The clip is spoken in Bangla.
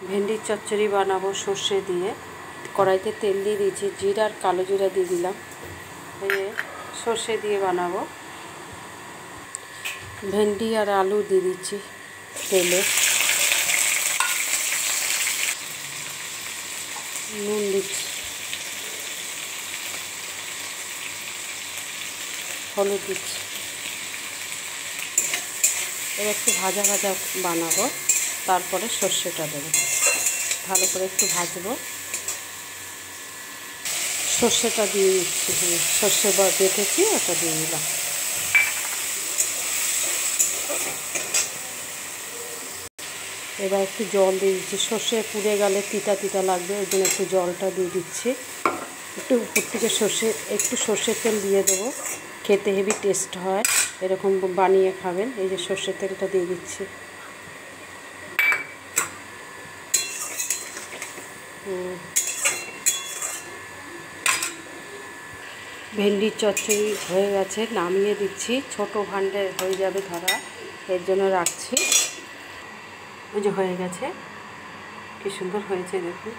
ভেন্ডির চচ্চড়ি বানাবো সর্ষে দিয়ে। কড়াইতে তেল দিয়ে দিয়েছি, জিরা আর কালো জিরা দিয়ে দিলাম, সর্ষে দিয়ে বানাবো। ভেন্ডি আর আলু দিয়ে দিচ্ছি তেলে, নুন দিচ্ছি, হলুদ দিচ্ছি। এবার একটু ভাজা ভাজা বানাবো, তারপরে সর্ষেটা দেবো। ভালো করে একটু ভাজবো, সর্ষেটা দিয়ে দিচ্ছি। সর্ষে বেটেছি, ওটা দিয়ে দিলাম। এবার একটু জল দিয়ে দিচ্ছি, সর্ষে পুড়ে গেলে তিতা তিতা লাগবে, ওই জন্য একটু জলটা দিয়ে দিচ্ছি। একটু উপর থেকে একটু সর্ষের তেল দিয়ে দেবো, খেতে হেভি টেস্ট হয়, এরকম বানিয়ে খাবেন। এই যে সর্ষের তেলটা দিয়ে দিচ্ছি। ভেন্ডির চচ্চড়ি হয়ে গেছে, নামিয়ে দিচ্ছি। ছোট ভাণ্ডে হয়ে যাবে ধরা, এর জন্য রাখছি। ওই যে হয়ে গেছে, কি সুন্দর হয়েছে দেখুন।